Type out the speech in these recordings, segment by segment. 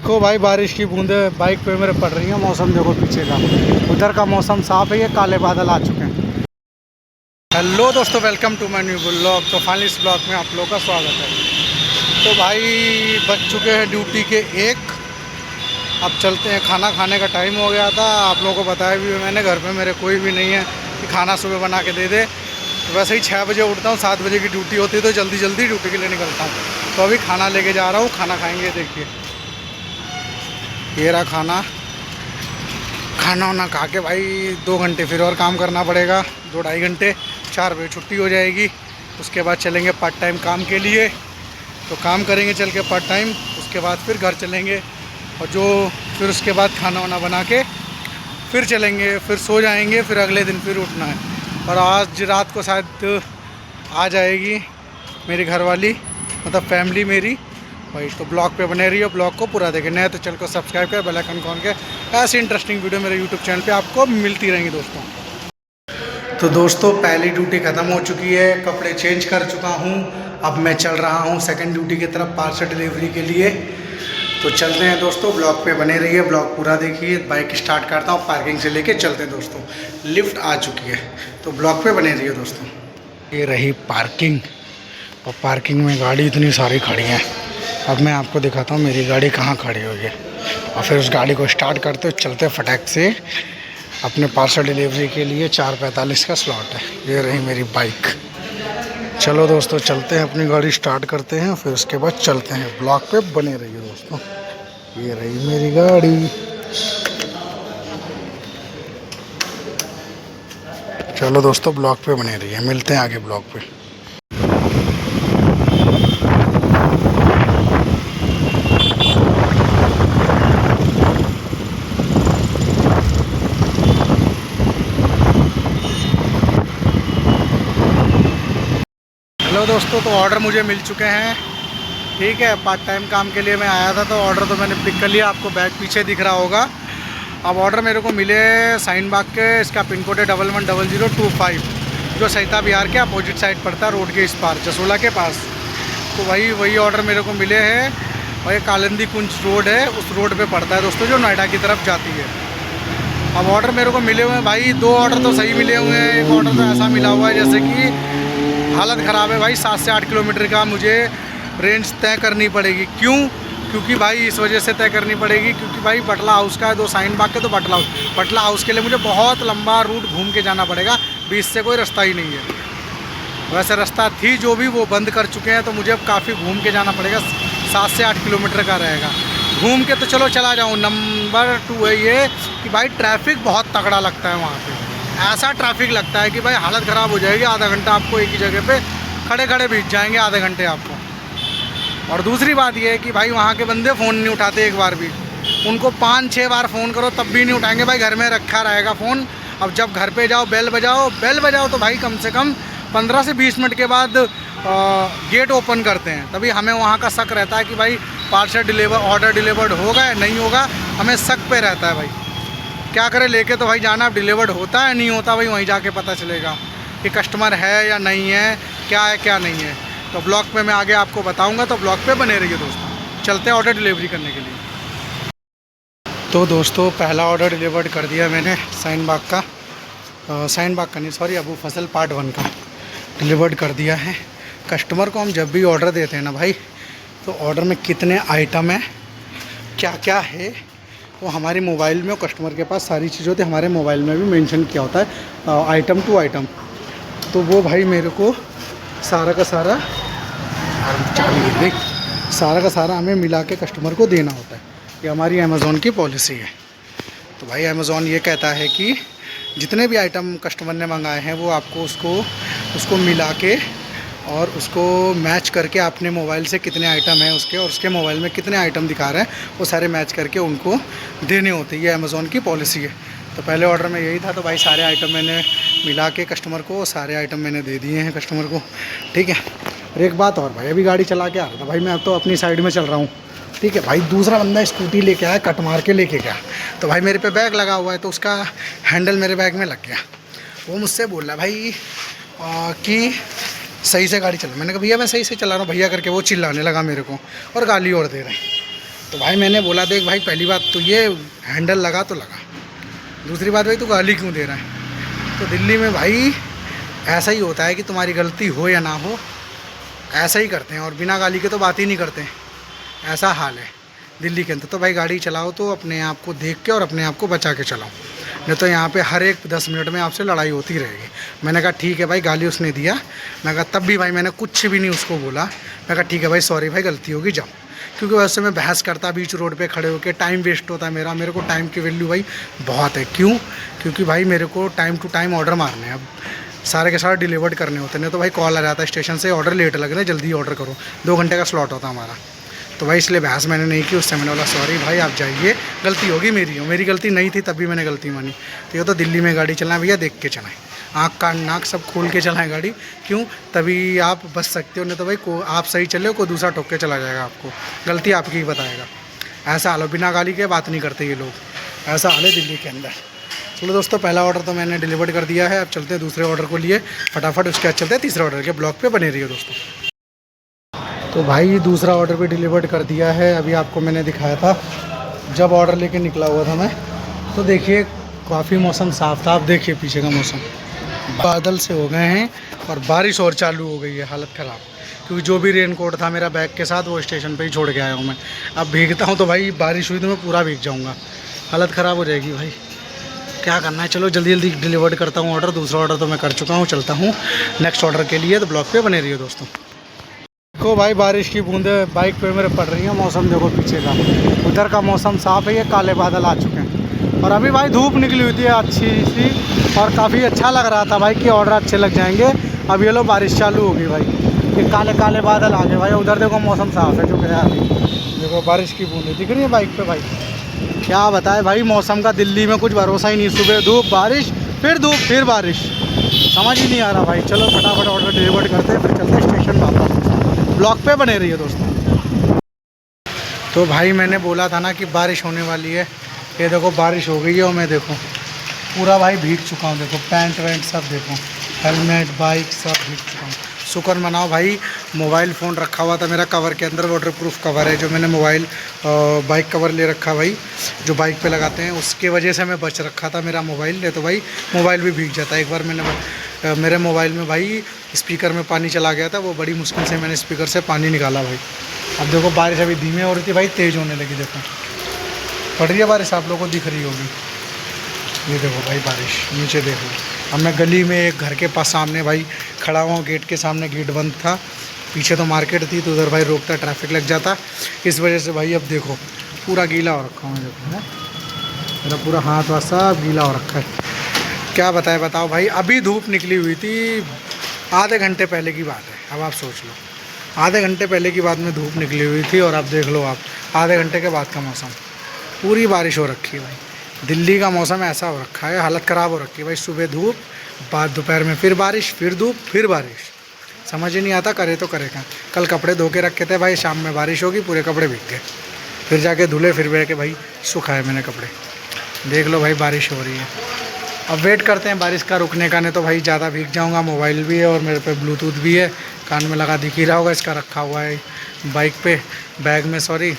देखो भाई बारिश की बूंदें बाइक पे मेरे पड़ रही हैं। मौसम देखो पीछे का, उधर का मौसम साफ है, ये काले बादल आ चुके हैं। हेलो दोस्तों, welcome to my new blog. तो फाइनली इस ब्लॉग में आप लोगों का स्वागत है। तो भाई बज चुके हैं ड्यूटी के 1। अब चलते हैं, खाना खाने का टाइम हो गया था। आप लोगों को बताया भी मैंने, घर पे मेरे कोई भी नहीं है कि खाना सुबह बना के दे दे। तो वैसे ही 6 बजे उठता हूँ, 7 बजे की ड्यूटी होती है तो जल्दी जल्दी ड्यूटी के लिए निकलता हूँ। तो अभी खाना लेके जा रहा हूँ, खाना खाएँगे। देखिए ये रहा खाना। खाना वाना खा के भाई 2 घंटे फिर और काम करना पड़ेगा, 2-2.5 घंटे। 4 बजे छुट्टी हो जाएगी। उसके बाद चलेंगे पार्ट टाइम काम के लिए। तो काम करेंगे चल के पार्ट टाइम, उसके बाद फिर घर चलेंगे। और फिर उसके बाद खाना वाना बना के फिर चलेंगे, फिर सो जाएंगे, फिर अगले दिन फिर उठना है। और आज रात को शायद आ जाएगी मेरी घरवाली, मतलब फैमिली मेरी भाई। तो ब्लॉग पे बने रहिए, ब्लॉग को पूरा देखें। नए तो चैनल को सब्सक्राइब करें, बेल आइकन ऑन के। ऐसी इंटरेस्टिंग वीडियो मेरे यूट्यूब चैनल पे आपको मिलती रहेंगी दोस्तों। तो दोस्तों पहली ड्यूटी ख़त्म हो चुकी है, कपड़े चेंज कर चुका हूँ। अब मैं चल रहा हूँ सेकंड ड्यूटी की तरफ, पार्सल डिलीवरी के लिए। तो चलते हैं दोस्तों, ब्लॉग पे बने रहिए, ब्लॉग पूरा देखिए। बाइक स्टार्ट करता हूँ, पार्किंग से लेके चलते हैं दोस्तों। लिफ्ट आ चुकी है, तो ब्लॉग पे बने रहिए दोस्तों। ये रही पार्किंग, और पार्किंग में गाड़ी इतनी सारी खड़ी हैं। अब मैं आपको दिखाता हूँ मेरी गाड़ी कहाँ खड़ी हुई है, और फिर उस गाड़ी को स्टार्ट करते हुए चलते फटाक से अपने पार्सल डिलीवरी के लिए। 4:45 का स्लॉट है। ये रही मेरी बाइक। चलो दोस्तों चलते हैं, अपनी गाड़ी स्टार्ट करते हैं, फिर उसके बाद चलते हैं। ब्लॉग पे बने रहिए दोस्तों। ये रही मेरी गाड़ी। चलो दोस्तों ब्लॉग पे बने रहिए, मिलते हैं आगे ब्लॉग पे। हेलो दोस्तों, तो ऑर्डर मुझे मिल चुके हैं। ठीक है, पार्ट टाइम काम के लिए मैं आया था, तो ऑर्डर तो मैंने पिक कर लिया। आपको बैग पीछे दिख रहा होगा। अब ऑर्डर मेरे को मिले साइन बाग के। इसका पिन कोड है 110025, जो सहिता बिहार के अपोजिट साइड पड़ता है, रोड के इस पार, जसोला के पास। तो वही ऑर्डर मेरे को मिले हैं। और ये कालिंदी कुंज रोड है, उस रोड पर पड़ता है दोस्तों, जो नोएडा की तरफ जाती है। अब ऑर्डर मेरे को मिले हुए हैं भाई, 2 ऑर्डर तो सही मिले हुए हैं। एक ऑर्डर तो ऐसा मिला हुआ है जैसे कि हालत ख़राब है भाई। 7 से 8 किलोमीटर का मुझे रेंज तय करनी पड़ेगी। क्योंकि भाई इस वजह से तय करनी पड़ेगी क्योंकि भाई बटला हाउस का है, 2 साइन बाग के, तो बटला हाउस के लिए मुझे बहुत लंबा रूट घूम के जाना पड़ेगा। बीच से कोई रास्ता ही नहीं है। वैसे रास्ता थी जो भी, वो बंद कर चुके हैं, तो मुझे अब काफ़ी घूम के जाना पड़ेगा। 7 से 8 किलोमीटर का रहेगा। घूम के तो चलो चला जाऊँ। नंबर 2 है ये कि भाई ट्रैफिक बहुत तगड़ा लगता है वहाँ पे। ऐसा ट्रैफिक लगता है कि भाई हालत ख़राब हो जाएगी। आधा घंटा आपको एक ही जगह पे खड़े खड़े बीत जाएंगे, आधे घंटे आपको। और दूसरी बात ये है कि भाई वहाँ के बंदे फ़ोन नहीं उठाते एक बार भी। उनको 5-6 बार फ़ोन करो तब भी नहीं उठाएंगे। भाई घर में रखा रहेगा फ़ोन। अब जब घर पे जाओ, बेल बजाओ तो भाई कम से कम 15 से 20 मिनट के बाद गेट ओपन करते हैं। तभी हमें वहाँ का शक रहता है कि भाई पार्सल ऑर्डर डिलीवर्ड होगा या नहीं होगा। हमें शक पे रहता है भाई। क्या करें, लेके तो भाई जाना, डिलीवर्ड होता है नहीं होता भाई वहीं जाके पता चलेगा कि कस्टमर है या नहीं है, क्या है क्या नहीं है। तो ब्लॉग पे मैं आगे आपको बताऊंगा, तो ब्लॉग पे बने रहिए दोस्तों। चलते हैं ऑर्डर डिलीवरी करने के लिए। तो दोस्तों पहला ऑर्डर डिलीवर्ड कर दिया मैंने, साइन बाग का नहीं, सॉरी, अबू फसल पार्ट 1 का डिलीवर्ड कर दिया है। कस्टमर को हम जब भी ऑर्डर देते हैं ना भाई, तो ऑर्डर में कितने आइटम हैं, क्या क्या है, वो हमारे मोबाइल में, कस्टमर के पास सारी चीज़ें होती है। हमारे मोबाइल में भी मेंशन किया होता है आइटम टू आइटम। तो वो भाई मेरे को सारा का सारा हमें मिला के कस्टमर को देना होता है। ये हमारी अमेज़ॉन की पॉलिसी है। तो भाई अमेज़ॉन ये कहता है कि जितने भी आइटम कस्टमर ने मंगाए हैं वो आपको उसको मिला के और उसको मैच करके अपने मोबाइल से कितने आइटम हैं उसके, और उसके मोबाइल में कितने आइटम दिखा रहे हैं, वो सारे मैच करके उनको देने होते हैं। ये अमेज़ॉन की पॉलिसी है। तो पहले ऑर्डर में यही था। तो भाई सारे आइटम मैंने मिला के कस्टमर को, सारे आइटम मैंने दे दिए हैं कस्टमर को। ठीक है। और एक बात और भाई, अभी गाड़ी चला के आ रहा था भाई, मैं अब तो अपनी साइड में चल रहा हूँ। ठीक है भाई, दूसरा बंदा स्कूटी लेके आया, कट मार के लेके गया। तो भाई मेरे पे बैग लगा हुआ है, तो उसका हैंडल मेरे बैग में लग गया। वो मुझसे बोल रहा भाई कि सही से गाड़ी चला। मैंने कहा भैया मैं सही से चला रहा हूँ भैया करके, वो चिल्लाने लगा मेरे को और गाली और दे रहे हैं। तो भाई मैंने बोला देख भाई, पहली बात तो ये हैंडल लगा तो लगा, दूसरी बात भाई तू गाली क्यों दे रहा है। तो दिल्ली में भाई ऐसा ही होता है कि तुम्हारी गलती हो या ना हो, ऐसा ही करते हैं, और बिना गाली के तो बात ही नहीं करते, ऐसा हाल है दिल्ली के अंदर। तो भाई गाड़ी चलाओ तो अपने आप को देख के और अपने आप को बचा के चलाओ, नहीं तो यहाँ पे हर एक 10 मिनट में आपसे लड़ाई होती रहेगी। मैंने कहा ठीक है भाई, गाली उसने दिया, मैं कहा तब भी भाई मैंने कुछ भी नहीं उसको बोला, मैं कहा ठीक है भाई सॉरी भाई गलती होगी जाओ, क्योंकि वैसे मैं बहस करता बीच रोड पे खड़े होकर, टाइम वेस्ट होता है मेरा, मेरे को टाइम की वैल्यू भाई बहुत है। क्यों? क्योंकि भाई मेरे को टाइम टू टाइम ऑर्डर मारने हैं, अब सारे के सारे डिलीवर्ड करने होते हैं, नहीं तो भाई कॉल आ जाता है स्टेशन से, ऑर्डर लेट लग रहा है जल्दी ऑर्डर करो, 2 घंटे का स्लॉट होता हमारा। तो भाई इसलिए बहस मैंने नहीं की, उससे मैंने बोला सॉरी भाई आप जाइए, गलती होगी मेरी, मेरी गलती नहीं थी तभी मैंने गलती मानी। तो ये तो दिल्ली में गाड़ी चलाएं भैया देख के चलाएं, आँख कान नाक सब खोल के चलाएं गाड़ी, क्यों? तभी आप बच सकते हो, नहीं तो भाई को आप सही चले हो, कोई दूसरा ठोक के चला जाएगा, आपको गलती आपकी ही बताएगा। ऐसा हाल हो, बिना गाली के बात नहीं करते ये लोग, ऐसा हाल है दिल्ली के अंदर। चलो दोस्तों, पहला ऑर्डर तो मैंने डिलीवर कर दिया है, अब चलते हैं दूसरे ऑर्डर को लिए फटाफट, उसके बाद चलते हैं तीसरे ऑर्डर के। ब्लॉग पे बने रहिए दोस्तों। तो भाई दूसरा ऑर्डर भी डिलीवर कर दिया है, अभी आपको मैंने दिखाया था जब ऑर्डर लेके निकला हुआ था मैं, तो देखिए काफ़ी मौसम साफ़ था, आप देखिए पीछे का मौसम, बादल से हो गए हैं और बारिश और चालू हो गई है, हालत ख़राब, क्योंकि जो भी रेनकोट था मेरा बैग के साथ वो स्टेशन पे ही छोड़ के आया हूँ मैं। अब भीगता हूँ तो भाई बारिश हुई तो मैं पूरा भीग जाऊँगा, हालत ख़राब हो जाएगी भाई, क्या करना है। चलो जल्दी जल्दी डिलीवर करता हूँ ऑर्डर, दूसरा ऑर्डर तो मैं कर चुका हूँ, चलता हूँ नेक्स्ट ऑर्डर के लिए। तो ब्लॉग पे बने रहिए दोस्तों। देखो भाई बारिश की बूंदें बाइक पे मेरे पड़ रही हैं, मौसम देखो पीछे का, उधर का मौसम साफ़ है, ये काले बादल आ चुके हैं, और अभी भाई धूप निकली हुई थी अच्छी सी, और काफ़ी अच्छा लग रहा था भाई कि ऑर्डर अच्छे लग जाएंगे। अब ये लो बारिश चालू होगी भाई, ये काले काले बादल आ गए भाई, उधर देखो मौसम साफ़ है जो गया अभी, देखो बारिश की बूंदें दिख रही है बाइक पे भाई। क्या बताए भाई, मौसम का दिल्ली में कुछ भरोसा ही नहीं, सुबह धूप बारिश फिर धूप फिर बारिश, समझ ही नहीं आ रहा भाई। चलो फटाफट ऑर्डर डिलीवर करते हैं, फिर चलते हैं स्टेशन वापस। ब्लॉग पे बने रहिए दोस्तों। तो भाई मैंने बोला था ना कि बारिश होने वाली है, ये देखो बारिश हो गई है, और मैं देखो पूरा भाई भीग चुका हूँ, देखो पैंट वैंट सब देखो, हेलमेट बाइक सब भीग चुका हूँ। शुक्र मनाओ भाई, मोबाइल फ़ोन रखा हुआ था मेरा कवर के अंदर, वाटर प्रूफ कवर है जो मैंने मोबाइल बाइक कवर ले रखा भाई, जो बाइक पे लगाते हैं, उसके वजह से मैं बच रखा था मेरा मोबाइल, नहीं तो भाई मोबाइल भी भीग जाता है। एक बार मैंने मेरे मोबाइल में भाई स्पीकर में पानी चला गया था, वो बड़ी मुश्किल से मैंने स्पीकर से पानी निकाला भाई। अब देखो बारिश अभी धीमे हो रही थी भाई, तेज़ होने लगी, देखो पड़ रही है बारिश, आप लोगों को दिख रही होगी, ये देखो भाई बारिश नीचे देखो। अब मैं गली में एक घर के पास सामने भाई खड़ा हुआ हूँ, गेट के सामने, गेट बंद था, पीछे तो मार्केट थी, तो उधर भाई रोकता ट्रैफिक लग जाता, इस वजह से भाई अब देखो पूरा गीला हो रखा हूँ, देखो मेरा पूरा हाथ वाथ सब गीला हो रखा है। क्या बताओ भाई, अभी धूप निकली हुई थी, आधे घंटे पहले की बात है, अब आप सोच लो आधे घंटे पहले की बात में धूप निकली हुई थी, और अब देख लो आप आधे घंटे के बाद का मौसम, पूरी बारिश हो रखी है भाई। दिल्ली का मौसम ऐसा हो रखा है, हालत ख़राब हो रखी है भाई, सुबह धूप, बाद दोपहर में फिर बारिश, फिर धूप फिर बारिश, समझ ही नहीं आता करे तो करे क्या। कल कपड़े धो के रखे थे भाई, शाम में बारिश होगी पूरे कपड़े भीग गए, फिर जाके धुले, फिर बैठ के भाई सुखाए मैंने कपड़े, देख लो भाई बारिश हो रही है। अब वेट करते हैं बारिश का रुकने का, नहीं तो भाई ज़्यादा भीग जाऊंगा। मोबाइल भी है और मेरे पे ब्लूटूथ भी है, कान में लगा दिख ही रहा होगा, इसका रखा हुआ है बाइक पे, बैग में, सॉरी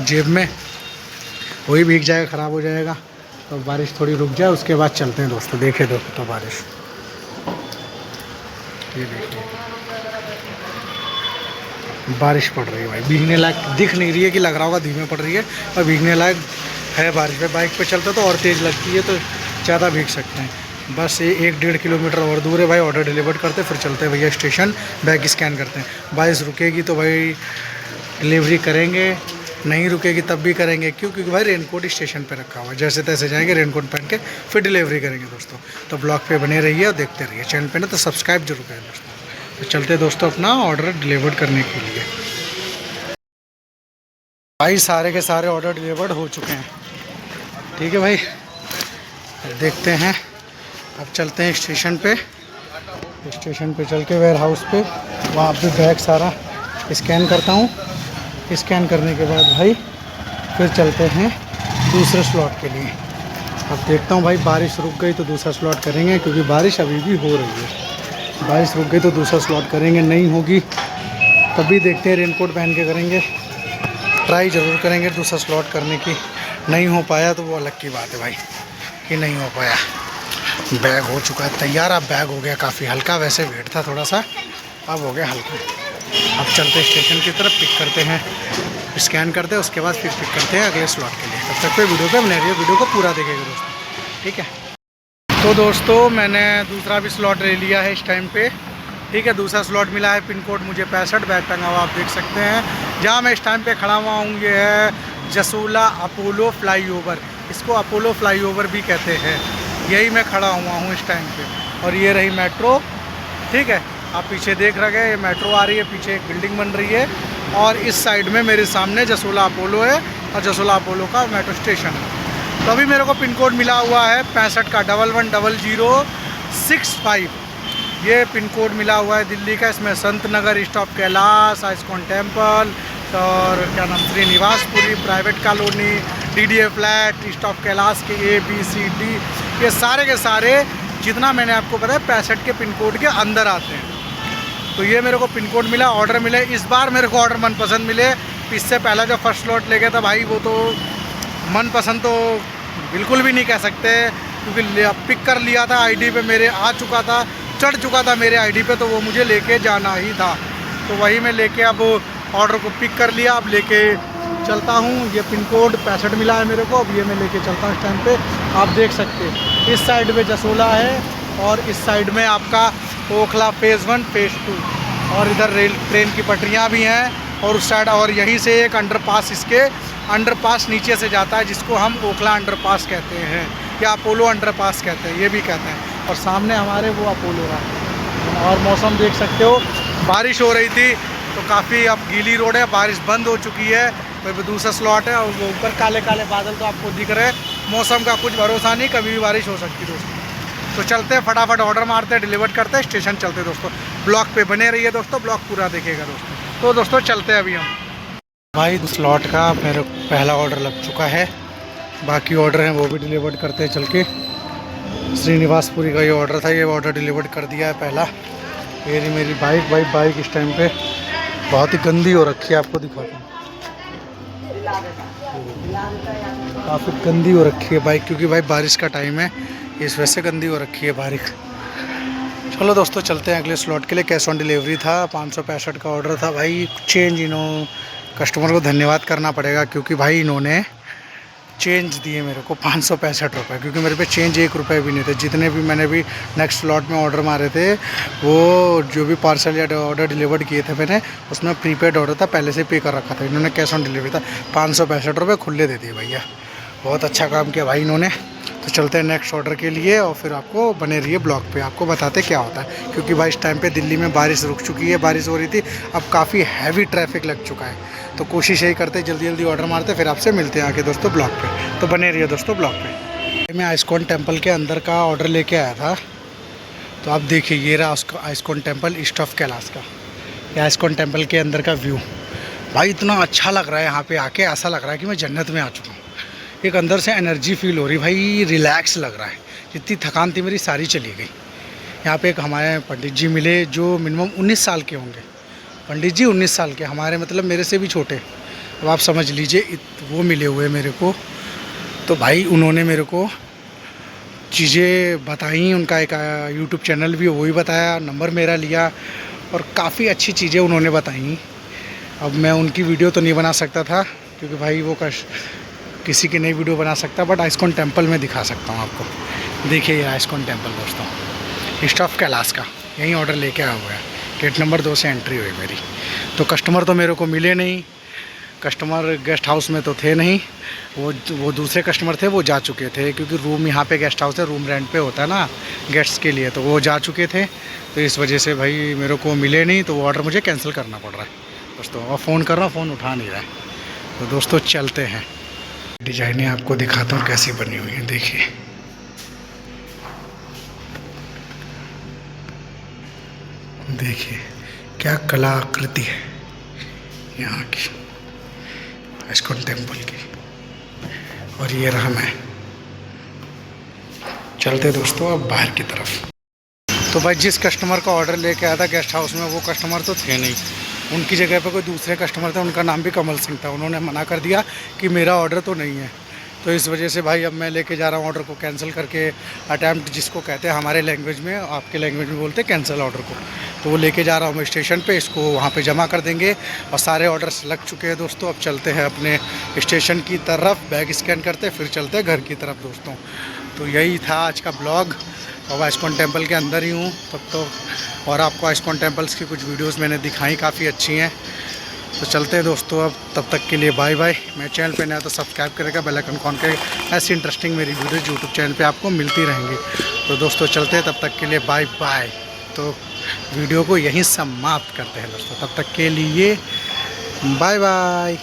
जेब में, वही भीग जाएगा, ख़राब हो जाएगा। तो बारिश थोड़ी रुक जाए उसके बाद चलते हैं दोस्तों। देखे तो बारिश, ये देखिए बारिश पड़ रही है भाई, भीगने लायक दिख नहीं रही है कि लग रहा होगा धीमे पड़ रही है, और भीगने लायक है बारिश पे। बाइक पे चलते तो और तेज़ लगती है, तो ज़्यादा भीग सकते हैं। बस ये 1-1.5 किलोमीटर और दूर है भाई, ऑर्डर डिलीवर करते फिर चलते हैं भैया स्टेशन, बैग स्कैन करते हैं। बारिश रुकेगी तो भाई डिलीवरी करेंगे, नहीं रुकेगी तब भी करेंगे, क्योंकि भाई रेनकोट स्टेशन पे रखा हुआ है, जैसे तैसे जाएंगे रेनकोट पहन के फिर डिलीवरी करेंगे दोस्तों। तो ब्लॉग पे बने रहिए और देखते रहिए, चैनल पे ना तो सब्सक्राइब जरूर करें दोस्तों। तो चलते दोस्तों अपना ऑर्डर डिलीवर करने के लिए। भाई सारे के सारे ऑर्डर डिलीवर्ड हो चुके हैं, ठीक है भाई, देखते हैं। अब चलते हैं स्टेशन पे चल के वेयर हाउस पे, वहाँ पे बैग सारा स्कैन करता हूँ। स्कैन करने के बाद भाई फिर चलते हैं दूसरे स्लॉट के लिए। अब देखता हूँ भाई बारिश रुक गई तो दूसरा स्लॉट करेंगे, क्योंकि बारिश अभी भी हो रही है। बारिश रुक गई तो दूसरा स्लॉट करेंगे, नहीं होगी तभी देखते हैं, रेनकोट पहन के करेंगे। ट्राई ज़रूर करेंगे दूसरा स्लॉट करने की। नहीं हो पाया तो वो अलग की बात है भाई कि नहीं हो पाया। बैग हो चुका है तैयार। अब बैग हो गया काफ़ी हल्का, वैसे वेट था थोड़ा सा, अब हो गया हल्का। अब चलते स्टेशन की तरफ, पिक करते हैं, स्कैन करते हैं, उसके बाद फिर पिक करते हैं अगले स्लॉट के लिए। तब तक पे वीडियो पे बने रहिए, वीडियो को पूरा देखिएगा दोस्तों, ठीक है। तो दोस्तों मैंने दूसरा भी स्लॉट ले लिया है इस टाइम पे, ठीक है। दूसरा स्लॉट मिला है, पिन कोड मुझे 65, बैग टंगा हुआ आप देख सकते हैं। जहाँ मैं इस टाइम पे खड़ा हुआ हूँ ये है जसोला अपोलो फ्लाईओवर, इसको अपोलो फ्लाईओवर भी कहते हैं। यही मैं खड़ा हुआ हूँ इस टाइम पे, और ये रही मेट्रो, ठीक है। आप पीछे देख रहे हैं ये मेट्रो आ रही है, पीछे एक बिल्डिंग बन रही है, और इस साइड में मेरे सामने जसोला अपोलो है, और जसोला अपोलो का मेट्रो स्टेशन है। तो अभी मेरे को पिन कोड मिला हुआ है 65 का 110065। ये पिन कोड मिला हुआ है दिल्ली का। इसमें संत नगर, स्टॉप कैलाश, आइस्कॉन टेम्पल, और क्या नाम Shrinivaspuri, private colony, DDA flat, स्टॉप कैलाश के ABCD, ये सारे के सारे जितना मैंने आपको बताया 65 के पिन कोड के अंदर आते हैं। तो ये मेरे को पिन कोड मिला, ऑर्डर मिले। इस बार मेरे को ऑर्डर मनपसंद मिले। इससे पहला जो फर्स्ट स्लॉट ले गया था भाई, वो तो मनपसंद तो बिल्कुल भी नहीं कह सकते, क्योंकि पिक कर लिया था, ID पे मेरे आ चुका था, चढ़ चुका था मेरे ID पे, तो वो मुझे लेके जाना ही था। तो वही मैं लेके अब ऑर्डर को पिक कर लिया, अब लेके चलता हूँ। ये पिन कोड 65 मिला है मेरे को, अब ये मैं लेके चलता हूँ इस टाइम पे। आप देख सकते हैं इस साइड में जसोला है, और इस साइड में आपका ओखला फेज़ 1 फेज़ 2, और इधर रेल ट्रेन की पटरियाँ भी हैं, और उस साइड, और यहीं से एक अंडरपास, इसके अंडरपास नीचे से जाता है, जिसको हम ओखला अंडरपास कहते हैं या अपोलो अंडरपास कहते हैं, ये भी कहते हैं। और सामने हमारे वो अपोलो है। और मौसम देख सकते हो, बारिश हो रही थी तो काफ़ी अब गीली रोड है, बारिश बंद हो चुकी है। तो दूसरा स्लॉट है, और वो ऊपर काले काले बादल तो आपको दिख रहे हैं। मौसम का कुछ भरोसा नहीं, कभी भी बारिश हो सकती है दोस्तों। तो चलते हैं, फटाफट ऑर्डर मारते हैं, डिलीवर करते हैं, स्टेशन चलते हैं दोस्तों। ब्लॉग पे बने रहिए दोस्तों, ब्लॉग पूरा देखिएगा दोस्तों। तो दोस्तों चलते हैं अभी हम। भाई स्लॉट का मेरा पहला ऑर्डर लग चुका है, बाकी ऑर्डर हैं वो भी डिलीवर करते हैं चल के। श्रीनिवासपुरी का ये ऑर्डर था, ये ऑर्डर डिलीवर कर दिया है पहला। ये रही मेरी बाइक। भाई बाइक इस टाइम पे बहुत ही गंदी हो रखी है, आपको दिखाता हूँ। काफ़ी गंदी हो रखी है बाइक, क्योंकि भाई बारिश का टाइम है, इस वजह से गंदी हो रखी है बाइक। चलो दोस्तों चलते हैं अगले स्लॉट के लिए। कैश ऑन डिलीवरी था, 565 का ऑर्डर था भाई। चेंज कस्टमर को धन्यवाद करना पड़ेगा, क्योंकि भाई इन्होंने चेंज दिए मेरे को 565 रुपये, क्योंकि मेरे पे चेंज 1 रुपये भी नहीं थे। जितने भी मैंने भी नेक्स्ट स्लॉट में ऑर्डर मारे थे, वो जो भी पार्सल या ऑर्डर डिलीवर किए थे मैंने, उसमें प्रीपेड ऑर्डर था, पहले से पे कर रखा था। इन्होंने कैश ऑन डिलीवरी था, 565 रुपये खुले दे दिए भैया। बहुत अच्छा काम किया भाई इन्होंने। तो चलते हैं नेक्स्ट ऑर्डर के लिए, और फिर आपको बने रहिए ब्लॉग पे, आपको बताते क्या होता है। क्योंकि भाई इस टाइम पे दिल्ली में बारिश रुक चुकी है, बारिश हो रही थी, अब काफ़ी हैवी ट्रैफिक लग चुका है। तो कोशिश यही करते जल्दी जल्दी ऑर्डर मारते, फिर आपसे मिलते हैं आके दोस्तों ब्लॉग पे। तो बने रहिए दोस्तों ब्लॉग पे। मैं आइस्कॉन टेम्पल के अंदर का ऑर्डर लेके आया था, तो आप देखिए ये रहा उसका ISKCON temple east of Kailash का। ये आइस्कॉन टेम्पल के अंदर का व्यू भाई इतना अच्छा लग रहा है, यहाँ पे आके ऐसा लग रहा है कि मैं जन्नत में आ चुका हूँ। एक अंदर से एनर्जी फील हो रही भाई, रिलैक्स लग रहा है। जितनी थकान थी मेरी सारी चली गई। यहाँ पे एक हमारे पंडित जी मिले, जो मिनिमम 19 साल के होंगे। पंडित जी 19 साल के, हमारे मतलब मेरे से भी छोटे। अब आप समझ लीजिए वो मिले हुए मेरे को। तो भाई उन्होंने मेरे को चीज़ें बताई, उनका एक यूट्यूब चैनल भी वही बताया, नंबर मेरा लिया, और काफ़ी अच्छी चीज़ें उन्होंने बताई। अब मैं उनकी वीडियो तो नहीं बना सकता था, क्योंकि भाई वो किसी की नई वीडियो बना सकता, बट आइस्कॉन टेम्पल में दिखा सकता हूँ आपको। देखिए ये आइस्कॉन टेम्पल दोस्तों, ईस्ट ऑफ कैलाश का। यहीं ऑर्डर लेके आया हुआ है, गेट नंबर 2 से एंट्री हुई मेरी। तो कस्टमर तो मेरे को मिले नहीं, कस्टमर गेस्ट हाउस में तो थे नहीं, वो दूसरे कस्टमर थे, वो जा चुके थे, क्योंकि रूम यहाँ पे गेस्ट हाउस है, रूम रेंट पे होता है ना गेस्ट्स के लिए, तो वो जा चुके थे। तो इस वजह से भाई मेरे को मिले नहीं, तो वो ऑर्डर मुझे कैंसिल करना पड़ रहा है दोस्तों। और फ़ोन कर रहा हूँ, फ़ोन उठा नहीं रहा है। तो दोस्तों चलते हैं, डिज़ाइनें आपको दिखाता हूँ कैसी बनी हुई हैं। देखिए देखिए क्या कलाकृति है यहाँ की, आइस्कॉन टेम्पल की। और ये रहा मैं। चलते दोस्तों अब बाहर की तरफ। तो भाई जिस कस्टमर का ऑर्डर लेके आया था गेस्ट हाउस में, वो कस्टमर तो थे नहीं, उनकी जगह पर कोई दूसरे कस्टमर थे, उनका नाम भी कमल सिंह था, उन्होंने मना कर दिया कि मेरा ऑर्डर तो नहीं है। तो इस वजह से भाई अब मैं लेके जा रहा हूँ ऑर्डर को कैंसिल करके, अटैम्प्ट जिसको कहते हैं हमारे लैंग्वेज में, आपके लैंग्वेज में बोलते हैं कैंसिल ऑर्डर को। तो वो लेके जा रहा हूँ मैं स्टेशन पे, इसको वहाँ पे जमा कर देंगे। और सारे ऑर्डर्स लग चुके हैं दोस्तों। अब चलते हैं अपने स्टेशन की तरफ, बैग स्कैन करते फिर चलते हैं घर की तरफ दोस्तों। तो यही था आज का ब्लॉग। और इस्कॉन टेम्पल के अंदर ही हूँ तब तो, और आपको इस्कॉन टेम्पल्स की कुछ वीडियोज़ मैंने दिखाई, काफ़ी अच्छी हैं। तो चलते हैं दोस्तों अब, तब तक के लिए बाय बाय। मेरे चैनल पे नया तो सब्सक्राइब करेगा, बेल आइकन ऑन करेगा, ऐसी इंटरेस्टिंग मेरी वीडियोज़ यूट्यूब चैनल पे आपको मिलती रहेंगी। तो दोस्तों चलते हैं, तब तक के लिए बाय बाय। तो वीडियो को यहीं समाप्त करते हैं दोस्तों, तब तक के लिए बाय बाय।